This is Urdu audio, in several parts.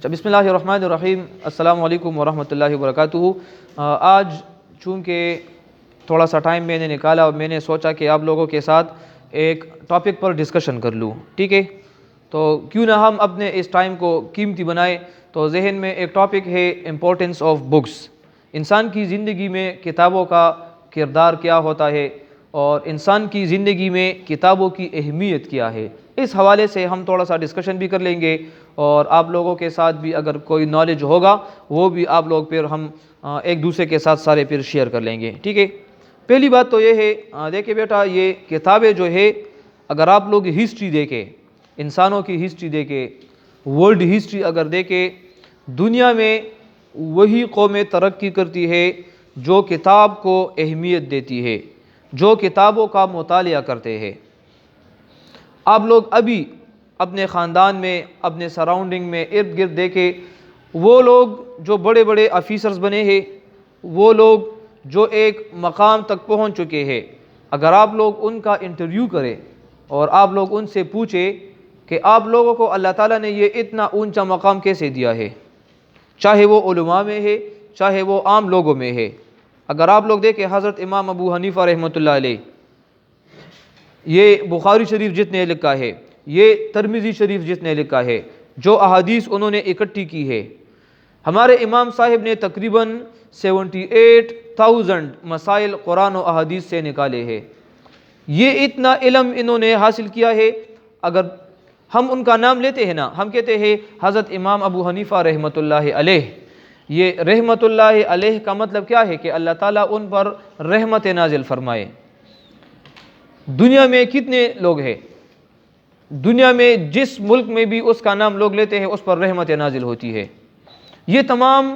اچھا، بسم اللہ الرحمن الرحیم، السلام علیکم ورحمۃ اللہ وبرکاتہ۔ آج چونکہ تھوڑا سا ٹائم میں نے نکالا اور میں نے سوچا کہ آپ لوگوں کے ساتھ ایک ٹاپک پر ڈسکشن کر لوں، ٹھیک ہے؟ تو کیوں نہ ہم اپنے اس ٹائم کو قیمتی بنائیں۔ تو ذہن میں ایک ٹاپک ہے امپورٹنس آف بکس، انسان کی زندگی میں کتابوں کا کردار کیا ہوتا ہے اور انسان کی زندگی میں کتابوں کی اہمیت کیا ہے۔ اس حوالے سے ہم تھوڑا سا ڈسکشن بھی کر لیں گے اور آپ لوگوں کے ساتھ بھی اگر کوئی نالج ہوگا وہ بھی آپ لوگ پھر ہم ایک دوسرے کے ساتھ سارے پھر شیئر کر لیں گے، ٹھیک ہے؟ پہلی بات تو یہ ہے، دیکھیں بیٹا، یہ کتابیں جو ہے اگر آپ لوگ ہسٹری دیکھیں، انسانوں کی ہسٹری دیکھیں، ورلڈ ہسٹری اگر دیکھیں، دنیا میں وہی قومیں ترقی کرتی ہے جو کتاب کو اہمیت دیتی ہے، جو کتابوں کا مطالعہ کرتے ہیں۔ آپ لوگ ابھی اپنے خاندان میں، اپنے سراؤنڈنگ میں ارد گرد دیکھیں، وہ لوگ جو بڑے بڑے آفیسرز بنے ہیں، وہ لوگ جو ایک مقام تک پہنچ چکے ہیں، اگر آپ لوگ ان کا انٹرویو کریں اور آپ لوگ ان سے پوچھیں کہ آپ لوگوں کو اللہ تعالیٰ نے یہ اتنا اونچا مقام کیسے دیا ہے، چاہے وہ علماء میں ہے، چاہے وہ عام لوگوں میں ہے۔ اگر آپ لوگ دیکھیں حضرت امام ابو حنیفہ رحمۃ اللہ علیہ، یہ بخاری شریف جتنے لکھا ہے، یہ ترمذی شریف جتنے لکھا ہے، جو احادیث انہوں نے اکٹھی کی ہے، ہمارے امام صاحب نے تقریباً 78,000 مسائل قرآن و احادیث سے نکالے ہیں۔ یہ اتنا علم انہوں نے حاصل کیا ہے، اگر ہم ان کا نام لیتے ہیں نا، ہم کہتے ہیں حضرت امام ابو حنیفہ رحمۃ اللہ علیہ۔ یہ رحمۃ اللہ علیہ کا مطلب کیا ہے کہ اللہ تعالیٰ ان پر رحمت نازل فرمائے۔ دنیا میں کتنے لوگ ہیں، دنیا میں جس ملک میں بھی اس کا نام لوگ لیتے ہیں اس پر رحمت نازل ہوتی ہے۔ یہ تمام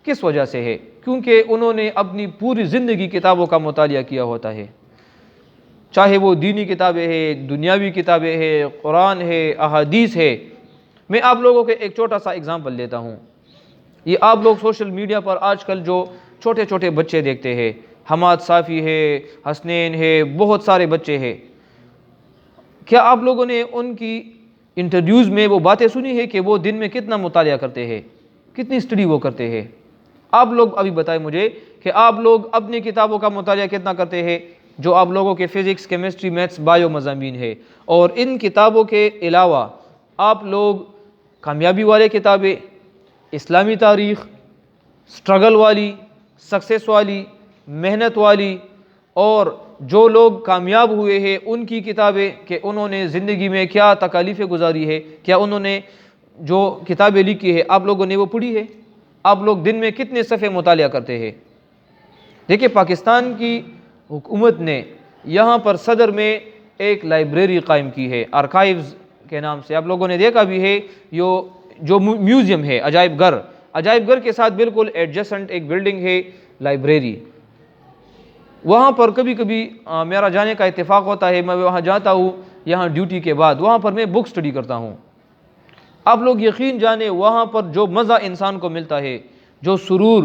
کس وجہ سے ہے؟ کیونکہ انہوں نے اپنی پوری زندگی کتابوں کا مطالعہ کیا ہوتا ہے، چاہے وہ دینی کتابیں ہیں، دنیاوی کتابیں ہیں، قرآن ہے، احادیث ہے۔ میں آپ لوگوں کے ایک چھوٹا سا اگزامپل لیتا ہوں۔ یہ آپ لوگ سوشل میڈیا پر آج کل جو چھوٹے چھوٹے بچے دیکھتے ہیں، حماد صافی ہے، حسنین ہے، بہت سارے بچے ہیں، کیا آپ لوگوں نے ان کی انٹرویوز میں وہ باتیں سنی ہے کہ وہ دن میں کتنا مطالعہ کرتے ہیں، کتنی اسٹڈی وہ کرتے ہیں؟ آپ لوگ ابھی بتائیں مجھے کہ آپ لوگ اپنی کتابوں کا مطالعہ کتنا کرتے ہیں، جو آپ لوگوں کے فزکس، کیمسٹری، میتھس، بایو مضامین ہے، اور ان کتابوں کے علاوہ آپ لوگ کامیابی والے کتابیں، اسلامی تاریخ، سٹرگل والی، سکسیس والی، محنت والی، اور جو لوگ کامیاب ہوئے ہیں ان کی کتابیں کہ انہوں نے زندگی میں کیا تکالیفیں گزاری ہے، کیا انہوں نے جو کتابیں لکھی ہے آپ لوگوں نے وہ پڑھی ہے؟ آپ لوگ دن میں کتنے صفحے مطالعہ کرتے ہیں؟ دیکھیں، پاکستان کی حکومت نے یہاں پر صدر میں ایک لائبریری قائم کی ہے، آرکائیوز کے نام سے، آپ لوگوں نے دیکھا بھی ہے، جو میوزیم ہے، عجائب گھر کے ساتھ بالکل ایڈجسنٹ ایک بلڈنگ ہے، لائبریری۔ وہاں پر کبھی کبھی میرا جانے کا اتفاق ہوتا ہے، میں وہاں جاتا ہوں یہاں ڈیوٹی کے بعد، وہاں پر میں بک سٹڈی کرتا ہوں۔ آپ لوگ یقین جانیں وہاں پر جو مزہ انسان کو ملتا ہے، جو سرور،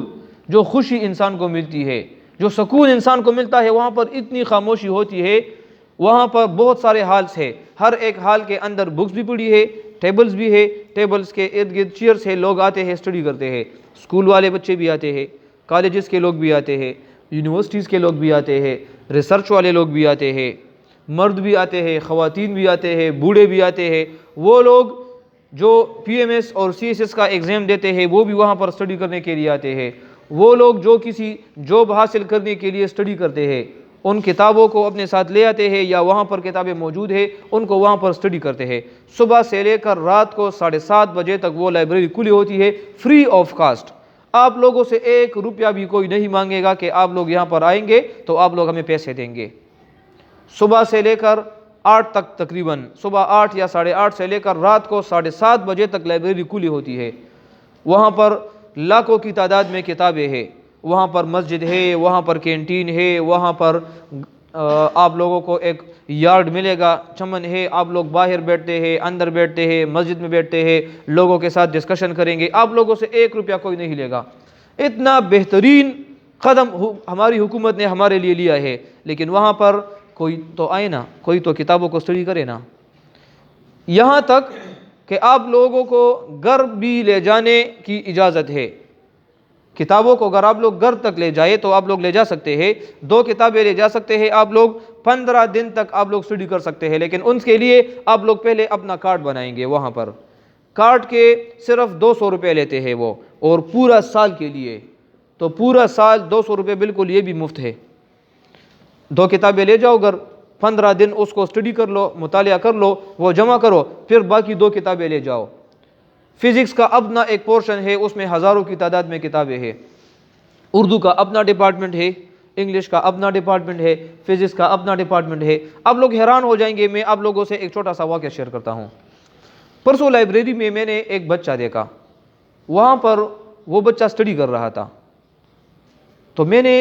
جو خوشی انسان کو ملتی ہے، جو سکون انسان کو ملتا ہے، وہاں پر اتنی خاموشی ہوتی ہے، وہاں پر بہت سارے ہالز ہیں، ہر ایک ہال کے اندر بکس بھی پڑی ہے، ٹیبلز بھی ہے، ٹیبلز کے ارد گرد چیئرز ہے، لوگ آتے ہیں اسٹڈی کرتے ہیں، اسکول والے بچے بھی آتے ہیں، کالجز کے لوگ بھی آتے ہیں، یونیورسٹیز کے لوگ بھی آتے ہیں، ریسرچ والے لوگ بھی آتے ہیں، مرد بھی آتے ہیں، خواتین بھی آتے ہیں، بوڑھے بھی آتے ہیں، وہ لوگ جو پی ایم ایس اور سی ایس ایس کا ایگزام دیتے ہیں وہ بھی وہاں پر اسٹڈی کرنے کے لیے آتے ہیں، وہ لوگ جو کسی جاب حاصل کرنے کے لیے اسٹڈی کرتے ہیں ان کتابوں کو اپنے ساتھ لے آتے ہیں، یا وہاں پر کتابیں موجود ہیں ان کو وہاں پر اسٹڈی کرتے ہیں۔ صبح سے لے کر رات کو 7:30 بجے تک وہ لائبریری کھلی ہوتی ہے، فری آف کاسٹ۔ آپ لوگوں سے 1 روپیہ بھی کوئی نہیں مانگے گا کہ آپ لوگ یہاں پر آئیں گے تو آپ لوگ ہمیں پیسے دیں گے۔ صبح سے لے کر 8 تک، تقریباً صبح 8 یا 8:30 سے لے کر رات کو 7:30 بجے تک لائبریری کھلی ہوتی ہے۔ وہاں پر لاکھوں کی تعداد میں کتابیں ہیں، وہاں پر مسجد ہے، وہاں پر کینٹین ہے، وہاں پر آپ لوگوں کو ایک یارڈ ملے گا، چمن ہے، آپ لوگ باہر بیٹھتے ہیں، اندر بیٹھتے ہیں، مسجد میں بیٹھتے ہیں، لوگوں کے ساتھ ڈسکشن کریں گے، آپ لوگوں سے 1 روپیہ کوئی نہیں لے گا۔ اتنا بہترین قدم ہماری حکومت نے ہمارے لیے لیا ہے، لیکن وہاں پر کوئی تو آئے نا، کوئی تو کتابوں کو اسٹڈی کرے نا۔ یہاں تک کہ آپ لوگوں کو گھر بھی لے جانے کی اجازت ہے. کتابوں کو اگر آپ لوگ گھر تک لے جائے تو آپ لوگ لے جا سکتے ہیں. 2 کتابیں لے جا سکتے ہیں آپ لوگ. 15 دن تک آپ لوگ اسٹڈی کر سکتے ہیں. لیکن ان کے لیے آپ لوگ پہلے اپنا کارڈ بنائیں گے. وہاں پر کارڈ کے صرف 200 روپے لیتے ہیں وہ, اور پورا سال کے لیے تو پورا سال 200 روپے بالکل یہ بھی مفت ہے. 2 کتابیں لے جاؤ گھر, 15 دن اس کو اسٹڈی کر لو, مطالعہ کر لو, وہ جمع کرو, پھر باقی 2 کتابیں لے جاؤ. فزکس کا اپنا ایک پورشن ہے, اس میں ہزاروں کی تعداد میں کتابیں ہیں. اردو کا اپنا ڈپارٹمنٹ ہے, انگلش کا اپنا ڈپارٹمنٹ ہے, فزکس کا اپنا ڈپارٹمنٹ ہے. آپ لوگ حیران ہو جائیں گے. میں آپ لوگوں سے ایک چھوٹا سا واقعہ شیئر کرتا ہوں. پرسوں لائبریری میں نے ایک بچہ دیکھا, وہاں پر وہ بچہ اسٹڈی کر رہا تھا. تو میں نے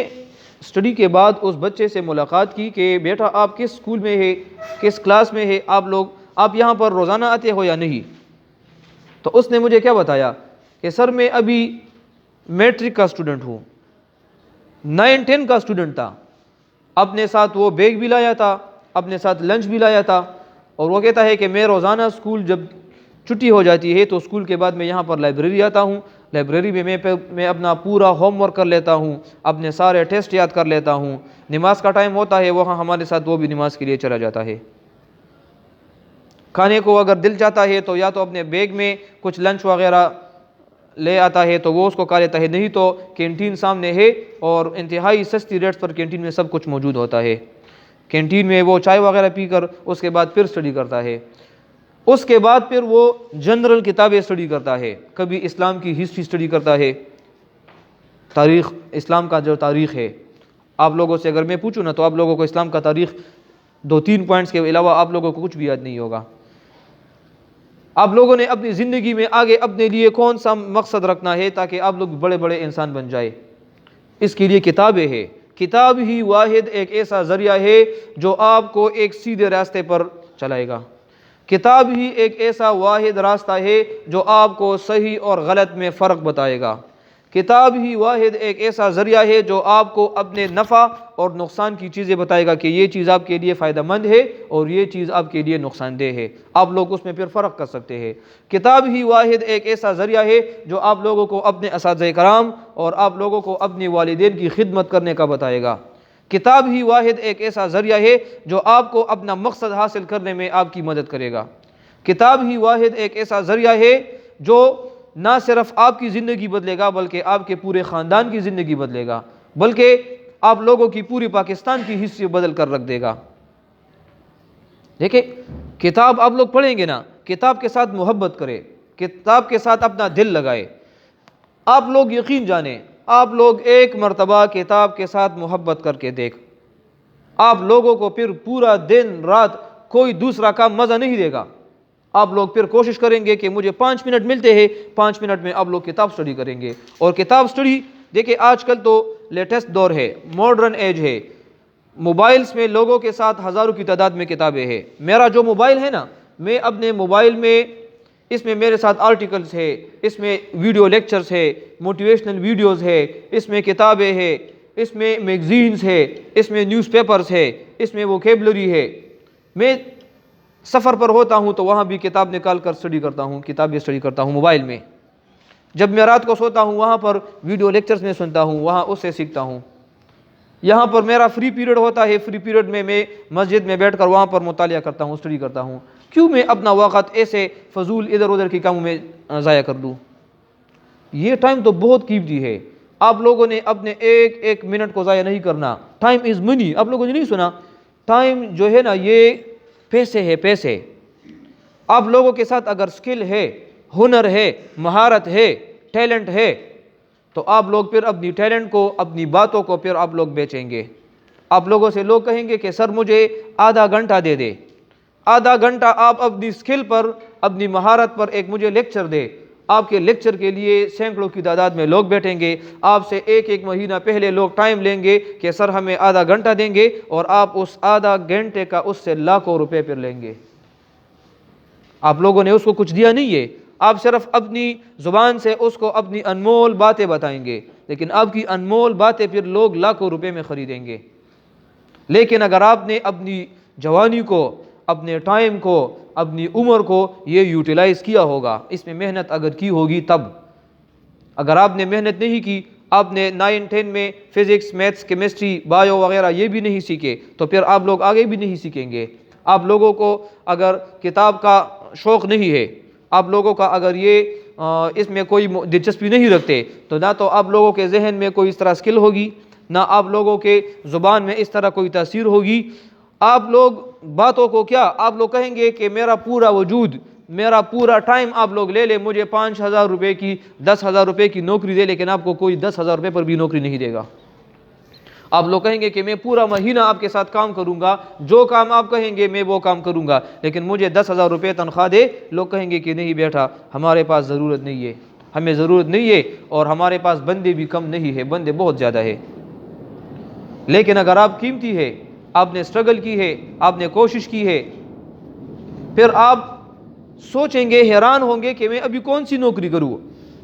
اسٹڈی کے بعد اس بچے سے ملاقات کی کہ بیٹا آپ کس اسکول میں ہے, کس کلاس میں ہے, آپ یہاں پر روزانہ آتے ہو یا نہیں؟ تو اس نے مجھے کیا بتایا کہ سر میں ابھی میٹرک کا اسٹوڈنٹ ہوں, 9-10 کا اسٹوڈنٹ تھا. اپنے ساتھ وہ بیگ بھی لایا تھا, اپنے ساتھ لنچ بھی لایا تھا, اور وہ کہتا ہے کہ میں روزانہ اسکول جب چھٹی ہو جاتی ہے تو اسکول کے بعد میں یہاں پر لائبریری آتا ہوں. لائبریری میں میں اپنا پورا ہوم ورک کر لیتا ہوں, اپنے سارے ٹیسٹ یاد کر لیتا ہوں. نماز کا ٹائم ہوتا ہے وہاں ہمارے ساتھ وہ بھی نماز کے لیے چلا جاتا ہے. کھانے کو اگر دل چاہتا ہے تو یا تو اپنے بیگ میں کچھ لنچ وغیرہ لے آتا ہے تو وہ اس کو کھا لیتا ہے, نہیں تو کینٹین سامنے ہے اور انتہائی سستی ریٹس پر کینٹین میں سب کچھ موجود ہوتا ہے. کینٹین میں وہ چائے وغیرہ پی کر اس کے بعد پھر اسٹڈی کرتا ہے. اس کے بعد پھر وہ جنرل کتابیں اسٹڈی کرتا ہے, کبھی اسلام کی ہسٹری اسٹڈی کرتا ہے, تاریخ اسلام کا جو تاریخ ہے. آپ لوگوں سے اگر میں پوچھوں نا تو آپ لوگوں کو اسلام کا تاریخ 2-3 پوائنٹس کے علاوہ آپ لوگوں کو کچھ بھی یاد نہیں ہوگا. آپ لوگوں نے اپنی زندگی میں آگے اپنے لیے کون سا مقصد رکھنا ہے تاکہ آپ لوگ بڑے بڑے انسان بن جائے, اس کے لیے کتابیں ہیں. کتاب ہی واحد ایک ایسا ذریعہ ہے جو آپ کو ایک سیدھے راستے پر چلائے گا. کتاب ہی ایک ایسا واحد راستہ ہے جو آپ کو صحیح اور غلط میں فرق بتائے گا. کتاب ہی واحد ایک ایسا ذریعہ ہے جو آپ کو اپنے نفع اور نقصان کی چیزیں بتائے گا کہ یہ چیز آپ کے لیے فائدہ مند ہے اور یہ چیز آپ کے لیے نقصان دہ ہے. آپ لوگ اس میں پھر فرق کر سکتے ہیں. کتاب ہی واحد ایک ایسا ذریعہ ہے جو آپ لوگوں کو اپنے اساتذہ کرام اور آپ لوگوں کو اپنے والدین کی خدمت کرنے کا بتائے گا. کتاب ہی واحد ایک ایسا ذریعہ ہے جو آپ کو اپنا مقصد حاصل کرنے میں آپ کی مدد کرے گا. کتاب ہی واحد ایک ایسا ذریعہ ہے جو نہ صرف آپ کی زندگی بدلے گا بلکہ آپ کے پورے خاندان کی زندگی بدلے گا, بلکہ آپ لوگوں کی پوری پاکستان کی ہسٹری بدل کر رکھ دے گا. دیکھیں کتاب آپ لوگ پڑھیں گے نا, کتاب کے ساتھ محبت کرے, کتاب کے ساتھ اپنا دل لگائے. آپ لوگ یقین جانیں, آپ لوگ ایک مرتبہ کتاب کے ساتھ محبت کر کے دیکھ, آپ لوگوں کو پھر پورا دن رات کوئی دوسرا کام مزہ نہیں دے گا. آپ لوگ پھر کوشش کریں گے کہ مجھے 5 منٹ ملتے ہیں, 5 منٹ میں آپ لوگ کتاب سٹڈی کریں گے. اور کتاب سٹڈی دیکھیں آج کل تو لیٹسٹ دور ہے, ماڈرن ایج ہے. موبائلز میں لوگوں کے ساتھ ہزاروں کی تعداد میں کتابیں ہیں. میرا جو موبائل ہے نا, میں اپنے موبائل میں اس میں میرے ساتھ آرٹیکلز ہے, اس میں ویڈیو لیکچرز ہے, موٹیویشنل ویڈیوز ہے, اس میں کتابیں ہے, اس میں میگزینز ہے, اس میں نیوز پیپرز ہے, اس میں ووکیبلری ہے. میں سفر پر ہوتا ہوں تو وہاں بھی کتاب نکال کر اسٹڈی کرتا ہوں, کتابیں اسٹڈی کرتا ہوں موبائل میں. جب میں رات کو سوتا ہوں وہاں پر ویڈیو لیکچرز میں سنتا ہوں, وہاں اس سے سیکھتا ہوں. یہاں پر میرا فری پیریڈ ہوتا ہے, فری پیریڈ میں مسجد میں بیٹھ کر وہاں پر مطالعہ کرتا ہوں, اسٹڈی کرتا ہوں. کیوں میں اپنا وقت ایسے فضول ادھر ادھر کی کاموں میں ضائع کر دوں؟ یہ ٹائم تو بہت قیمتی ہے. آپ لوگوں نے اپنے ایک ایک منٹ کو ضائع نہیں کرنا. ٹائم از منی. آپ لوگوں نے نہیں سنا, ٹائم جو ہے نا یہ پیسے ہے, پیسے. آپ لوگوں کے ساتھ اگر سکل ہے, ہنر ہے, مہارت ہے, ٹیلنٹ ہے, تو آپ لوگ پھر اپنی ٹیلنٹ کو, اپنی باتوں کو پھر آپ لوگ بیچیں گے. آپ لوگوں سے لوگ کہیں گے کہ سر مجھے آدھا گھنٹہ دے دے. آدھا گھنٹہ آپ اپنی سکل پر, اپنی مہارت پر ایک مجھے لیکچر دے. آپ کے لیکچر کے لیے سینکڑوں کی تعداد میں لوگ بیٹھیں گے. آپ سے ایک مہینہ پہلے لوگ ٹائم لیں گے کہ سر ہمیں آدھا گھنٹہ دیں گے, اور آپ اس آدھا گھنٹے کا اس سے لاکھوں روپے پھر لیں گے. آپ لوگوں نے اس کو کچھ دیا نہیں ہے, آپ صرف اپنی زبان سے اس کو اپنی انمول باتیں بتائیں گے, لیکن آپ کی انمول باتیں پھر لوگ لاکھوں روپے میں خریدیں گے. لیکن اگر آپ نے اپنی جوانی کو, اپنے ٹائم کو, اپنی عمر کو یہ یوٹیلائز کیا ہوگا، اس میں محنت اگر کی ہوگی تب۔ اگر آپ نے محنت نہیں کی، آپ نے 9 10 میں فزکس، میتھس، کیمسٹری، بایو وغیرہ یہ بھی نہیں سیکھے، تو پھر آپ لوگ آگے بھی نہیں سیکھیں گے۔ آپ لوگوں کو اگر کتاب کا شوق نہیں ہے، آپ لوگوں کا اگر اس میں کوئی دلچسپی نہیں رکھتے، تو نہ تو آپ لوگوں کے ذہن میں کوئی اس طرح اسکل ہوگی، نہ آپ لوگوں کے زبان میں اس طرح کوئی تاثیر ہوگی۔ آپ لوگ باتوں کو کیا، آپ لوگ کہیں گے کہ میرا پورا وجود، میرا پورا ٹائم آپ لوگ لے لیں، مجھے 5,000 روپے کی، 10,000 روپے کی نوکری دے، لیکن آپ کو کوئی 10,000 روپے پر بھی نوکری نہیں دے گا۔ آپ لوگ کہیں گے کہ میں پورا مہینہ آپ کے ساتھ کام کروں گا، جو کام آپ کہیں گے میں وہ کام کروں گا، لیکن مجھے 10,000 روپے تنخواہ دے۔ لوگ کہیں گے کہ نہیں بیٹا، ہمارے پاس ضرورت نہیں ہے، ہمیں ضرورت نہیں ہے، اور ہمارے پاس بندے بھی کم نہیں ہے، بندے بہت زیادہ ہے۔ لیکن اگر آپ قیمتی ہے، آپ نے اسٹرگل کی ہے، آپ نے کوشش کی ہے، پھر آپ سوچیں گے، حیران ہوں گے کہ میں ابھی کون سی نوکری کروں۔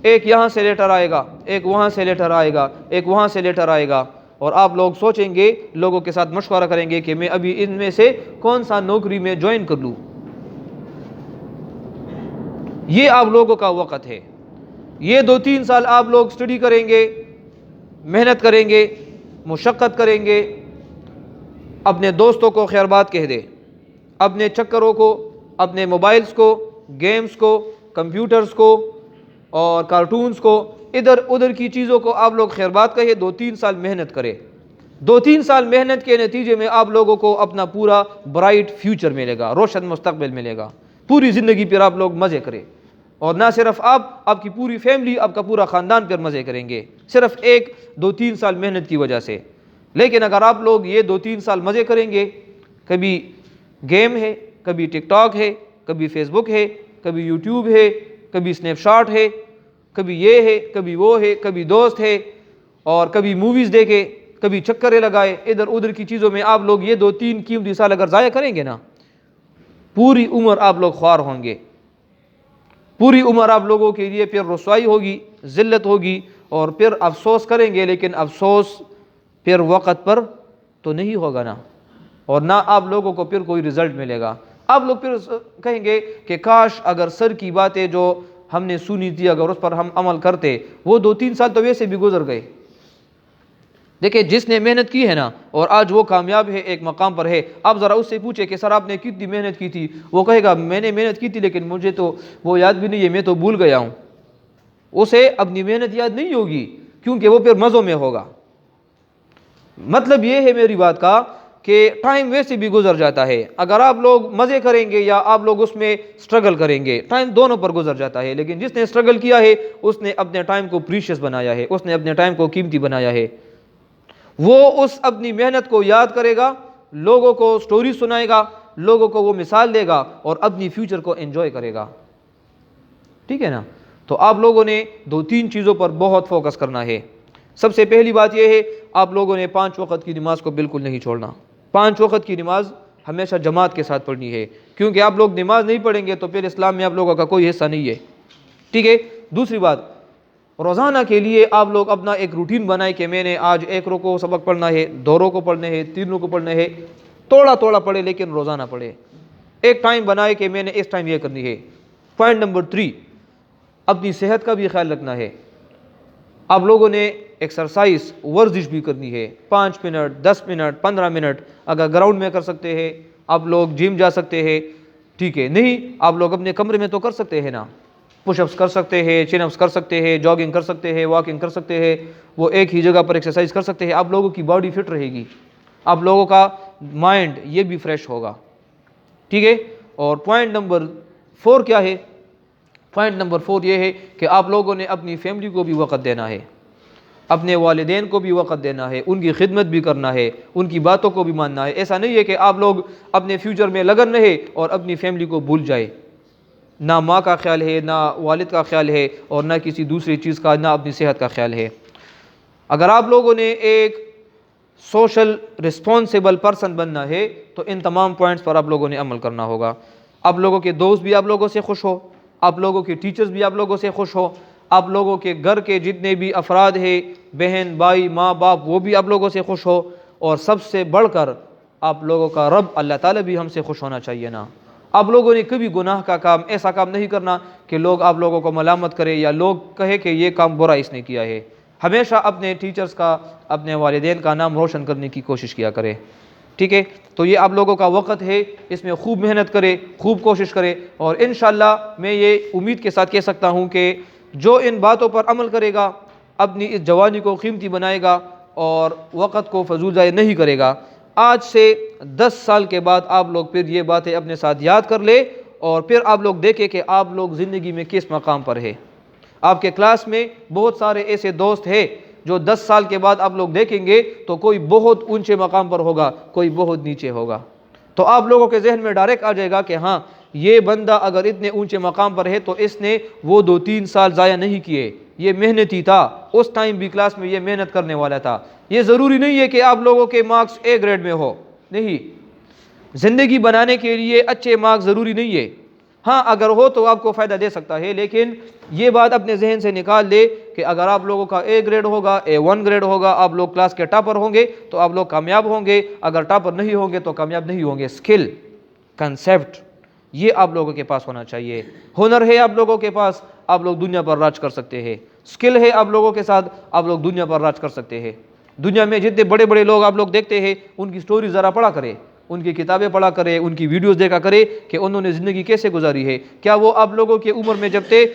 ایک یہاں سے لیٹر آئے گا، ایک وہاں سے لیٹر آئے گا، ایک وہاں سے لیٹر آئے گا، اور آپ لوگ سوچیں گے، لوگوں کے ساتھ مشورہ کریں گے کہ میں ابھی ان میں سے کون سا نوکری میں جوائن کر لوں۔ یہ آپ لوگوں کا وقت ہے۔ یہ 2-3 سال آپ لوگ اسٹڈی کریں گے، محنت کریں گے، مشقت کریں گے، اپنے دوستوں کو خیر بات کہہ دے، اپنے چکروں کو، اپنے موبائلز کو، گیمز کو، کمپیوٹرز کو اور کارٹونز کو، ادھر ادھر کی چیزوں کو آپ لوگ خیر بات کہے، 2-3 سال محنت کرے۔ 2-3 سال محنت کے نتیجے میں آپ لوگوں کو اپنا پورا برائٹ فیوچر ملے گا، روشن مستقبل ملے گا۔ پوری زندگی پھر آپ لوگ مزے کریں، اور نہ صرف آپ کی پوری فیملی، آپ کا پورا خاندان پھر مزے کریں گے، صرف 1-2-3 سال محنت کی وجہ سے۔ لیکن اگر آپ لوگ یہ 2-3 سال مزے کریں گے، کبھی گیم ہے، کبھی ٹک ٹاک ہے، کبھی فیس بک ہے، کبھی یوٹیوب ہے، کبھی اسنیپ شاٹ ہے، کبھی یہ ہے، کبھی وہ ہے، کبھی دوست ہے، اور کبھی موویز دیکھے، کبھی چکرے لگائے، ادھر ادھر کی چیزوں میں آپ لوگ یہ 2-3 قیمتی سال اگر ضائع کریں گے نا، پوری عمر آپ لوگ خوار ہوں گے۔ پوری عمر آپ لوگوں کے لیے پھر رسوائی ہوگی، ذلت ہوگی، اور پھر افسوس کریں گے، لیکن افسوس پھر وقت پر تو نہیں ہوگا نا، اور نہ آپ لوگوں کو پھر کوئی رزلٹ ملے گا۔ آپ لوگ پھر کہیں گے کہ کاش اگر سر کی باتیں جو ہم نے سنی تھی اگر اس پر ہم عمل کرتے۔ وہ 2-3 سال تو ویسے بھی گزر گئے۔ دیکھیں، جس نے محنت کی ہے نا اور آج وہ کامیاب ہے، ایک مقام پر ہے، آپ ذرا اس سے پوچھیں کہ سر آپ نے کتنی محنت کی تھی، وہ کہے گا میں نے محنت کی تھی لیکن مجھے تو وہ یاد بھی نہیں ہے، میں تو بھول گیا ہوں۔ اسے اپنی محنت یاد نہیں ہوگی، کیونکہ وہ پھر مزوں میں ہوگا۔ مطلب یہ ہے میری بات کا کہ ٹائم ویسے بھی گزر جاتا ہے، اگر آپ لوگ مزے کریں گے یا آپ لوگ اس میں سٹرگل کریں گے، ٹائم دونوں پر گزر جاتا ہے۔ لیکن جس نے سٹرگل کیا ہے اس نے اپنے ٹائم کو پریشیس بنایا ہے، اس نے اپنے ٹائم کو قیمتی بنایا ہے۔ وہ اس اپنی محنت کو یاد کرے گا، لوگوں کو سٹوری سنائے گا، لوگوں کو وہ مثال دے گا، اور اپنی فیوچر کو انجوائے کرے گا۔ ٹھیک ہے نا؟ تو آپ لوگوں نے 2-3 چیزوں پر بہت فوکس کرنا ہے۔ سب سے پہلی بات یہ ہے، آپ لوگوں نے 5 وقت کی نماز کو بالکل نہیں چھوڑنا۔ 5 وقت کی نماز ہمیشہ جماعت کے ساتھ پڑھنی ہے، کیونکہ آپ لوگ نماز نہیں پڑھیں گے تو پھر اسلام میں آپ لوگوں کا کوئی حصہ نہیں ہے۔ ٹھیک ہے؟ دوسری بات، روزانہ کے لیے آپ لوگ اپنا ایک روٹین بنائیں کہ میں نے آج 1 رکوع سبق پڑھنا ہے، 2 رکوع پڑھنے ہیں، 3 رکوع پڑھنے ہیں، تھوڑا تھوڑا پڑھے لیکن روزانہ پڑھے۔ ایک ٹائم بنائے کہ میں نے اس ٹائم یہ کرنی ہے۔ پوائنٹ نمبر 3، اپنی صحت کا بھی خیال رکھنا ہے۔ آپ لوگوں نے ایکسرسائز، ورزش بھی کرنی ہے، 5 منٹ، 10 منٹ، 15 منٹ، اگر گراؤنڈ میں کر سکتے ہیں آپ لوگ جم جا سکتے ہیں، ٹھیک ہے، نہیں آپ لوگ اپنے کمرے میں تو کر سکتے ہیں نا، پش اپس کر سکتے ہیں، چن اپس کر سکتے ہیں، جاگنگ کر سکتے ہیں، واکنگ کر سکتے ہیں، وہ ایک ہی جگہ پر ایکسرسائز کر سکتے ہیں۔ آپ لوگوں کی باڈی فٹ رہے گی، آپ لوگوں کا مائنڈ یہ بھی فریش ہوگا۔ ٹھیک ہے؟ اور پوائنٹ نمبر 4 کیا ہے؟ پوائنٹ نمبر 4 یہ ہے کہ آپ لوگوں نے اپنی فیملی کو بھی وقت دینا ہے، اپنے والدین کو بھی وقت دینا ہے، ان کی خدمت بھی کرنا ہے، ان کی باتوں کو بھی ماننا ہے۔ ایسا نہیں ہے کہ آپ لوگ اپنے فیوچر میں لگن رہے اور اپنی فیملی کو بھول جائے۔ نہ ماں کا خیال ہے، نہ والد کا خیال ہے، اور نہ کسی دوسری چیز کا، نہ اپنی صحت کا خیال ہے۔ اگر آپ لوگوں نے ایک سوشل رسپانسیبل پرسن بننا ہے تو ان تمام پوائنٹس پر آپ لوگوں نے عمل کرنا ہوگا۔ آپ لوگوں کے دوست بھی آپ لوگوں سے خوش ہو، آپ لوگوں کے ٹیچرز بھی آپ لوگوں سے خوش ہو، آپ لوگوں کے گھر کے جتنے بھی افراد ہیں، بہن بھائی ماں باپ، وہ بھی آپ لوگوں سے خوش ہو، اور سب سے بڑھ کر آپ لوگوں کا رب اللہ تعالیٰ بھی ہم سے خوش ہونا چاہیے نا۔ آپ لوگوں نے کبھی گناہ کا کام، ایسا کام نہیں کرنا کہ لوگ آپ لوگوں کو ملامت کرے یا لوگ کہے کہ یہ کام برا اس نے کیا ہے۔ ہمیشہ اپنے ٹیچرز کا، اپنے والدین کا نام روشن کرنے کی کوشش کیا کرے، ٹھیک ہے؟ تو یہ آپ لوگوں کا وقت ہے، اس میں خوب محنت کرے، خوب کوشش کرے، اور انشاءاللہ میں یہ امید کے ساتھ کہہ سکتا ہوں کہ جو ان باتوں پر عمل کرے گا اپنی اس جوانی کو قیمتی بنائے گا اور وقت کو فضول ضائع نہیں کرے گا، آج سے 10 سال کے بعد آپ لوگ پھر یہ باتیں اپنے ساتھ یاد کر لے، اور پھر آپ لوگ دیکھیں کہ آپ لوگ زندگی میں کس مقام پر ہے۔ آپ کے کلاس میں بہت سارے ایسے دوست ہیں جو 10 سال کے بعد آپ لوگ دیکھیں گے تو کوئی بہت اونچے مقام پر ہوگا، کوئی بہت نیچے ہوگا، تو آپ لوگوں کے ذہن میں ڈائریکٹ آ جائے گا کہ ہاں یہ بندہ اگر اتنے اونچے مقام پر ہے تو اس نے وہ 2-3 سال ضائع نہیں کیے، یہ محنتی تھا، اس ٹائم بھی کلاس میں یہ محنت کرنے والا تھا۔ یہ ضروری نہیں ہے کہ آپ لوگوں کے مارکس اے گریڈ میں ہو، نہیں، زندگی بنانے کے لیے اچھے مارکس ضروری نہیں ہے، ہاں اگر ہو تو آپ کو فائدہ دے سکتا ہے، لیکن یہ بات اپنے ذہن سے نکال دے کہ اگر آپ لوگوں کا اے گریڈ ہوگا، A1 گریڈ ہوگا، آپ لوگ کلاس کے ٹاپر ہوں گے تو آپ لوگ کامیاب ہوں گے، اگر ٹاپر نہیں ہوں گے تو کامیاب نہیں ہوں گے۔ سکل، کنسیپٹ، یہ آپ لوگوں کے پاس ہونا چاہیے۔ ہنر ہے آپ لوگوں کے پاس، آپ لوگ دنیا پر راج کر سکتے ہیں۔ سکل ہے آپ لوگوں کے ساتھ، آپ لوگ دنیا پر راج کر سکتے ہیں۔ دنیا میں جتنے بڑے بڑے لوگ آپ لوگ دیکھتے ہیں ان کی سٹوری ذرا پڑھا کرے، ان کی کتابیں پڑھا کرے، ان کی ویڈیوز دیکھا کرے کہ انہوں نے زندگی کیسے گزاری ہے۔ کیا وہ آپ لوگوں کی عمر میں جب تھے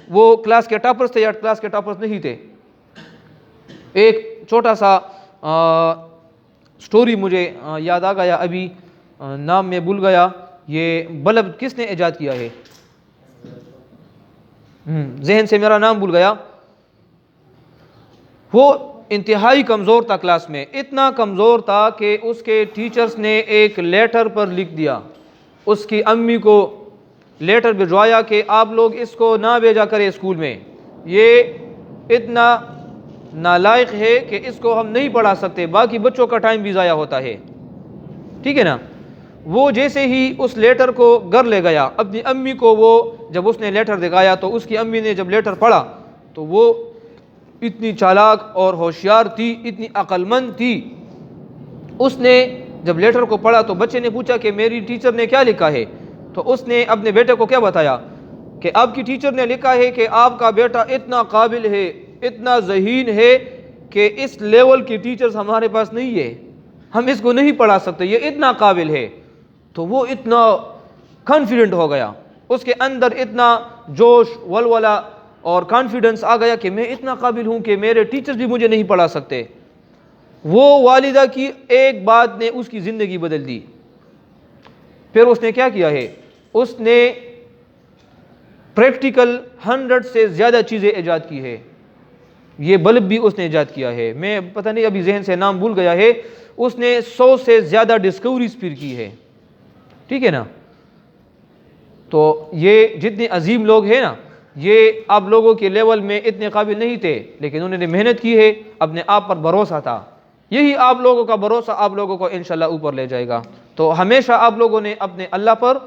وہ کلاس کے ٹاپرز تھے یا کلاس کے ٹاپرز نہیں تھے؟ ایک چھوٹا سا سٹوری مجھے یاد آ گیا، ابھی نام میں بھول گیا، یہ بلب کس نے ایجاد کیا ہے؟ ذہن سے میرا نام بھول گیا۔ وہ انتہائی کمزور تھا، کلاس میں اتنا کمزور تھا کہ اس کے ٹیچرز نے ایک لیٹر پر لکھ دیا، اس کی امی کو لیٹر بھجوایا کہ آپ لوگ اس کو نہ بھیجا کرے اسکول میں، یہ اتنا نالائق ہے کہ اس کو ہم نہیں پڑھا سکتے، باقی بچوں کا ٹائم بھی ضائع ہوتا ہے، ٹھیک ہے نا؟ وہ جیسے ہی اس لیٹر کو گھر لے گیا اپنی امی کو، وہ جب اس نے لیٹر دکھایا تو اس کی امی نے جب لیٹر پڑھا تو وہ اتنی چالاک اور ہوشیار تھی، اتنی عقل مند تھی، اس نے جب لیٹر کو پڑھا تو بچے نے پوچھا کہ میری ٹیچر نے کیا لکھا ہے، تو اس نے اپنے بیٹے کو کیا بتایا کہ آپ کی ٹیچر نے لکھا ہے کہ آپ کا بیٹا اتنا قابل ہے، اتنا ذہین ہے کہ اس لیول کی ٹیچرز ہمارے پاس نہیں ہے، ہم اس کو نہیں پڑھا سکتے، یہ اتنا قابل ہے۔ تو وہ اتنا کانفیڈنٹ ہو گیا، اس کے اندر اتنا جوش، ولولہ اور کانفیڈنس آ گیا کہ میں اتنا قابل ہوں کہ میرے ٹیچرز بھی مجھے نہیں پڑھا سکتے۔ وہ والدہ کی ایک بات نے اس کی زندگی بدل دی۔ پھر اس نے کیا کیا ہے، اس نے پریکٹیکل 100 سے زیادہ چیزیں ایجاد کی ہے، یہ بلب بھی اس نے ایجاد کیا ہے، میں پتہ نہیں ابھی ذہن سے نام بھول گیا ہے، اس نے 100 سے زیادہ ڈسکوریز پھر کی ہے، ٹھیک ہے نا؟ تو یہ جتنے عظیم لوگ ہیں نا، یہ آپ لوگوں کے لیول میں اتنے قابل نہیں تھے، لیکن انہوں نے محنت کی ہے، اپنے آپ پر بھروسہ تھا، یہی آپ لوگوں کا بھروسہ آپ لوگوں کو انشاءاللہ اوپر لے جائے گا۔ تو ہمیشہ آپ لوگوں نے اپنے اللہ پر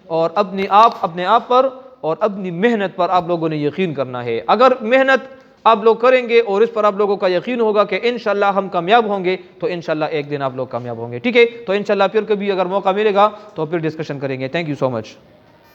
اور اپنے آپ پر اور اپنی محنت پر آپ لوگوں نے یقین کرنا ہے۔ اگر محنت آپ لوگ کریں گے اور اس پر آپ لوگوں کا یقین ہوگا کہ انشاءاللہ ہم کامیاب ہوں گے، تو انشاءاللہ ایک دن آپ لوگ کامیاب ہوں گے، ٹھیک ہے؟ تو انشاءاللہ پھر کبھی اگر موقع ملے گا تو پھر ڈسکشن کریں گے۔ Thank you so much.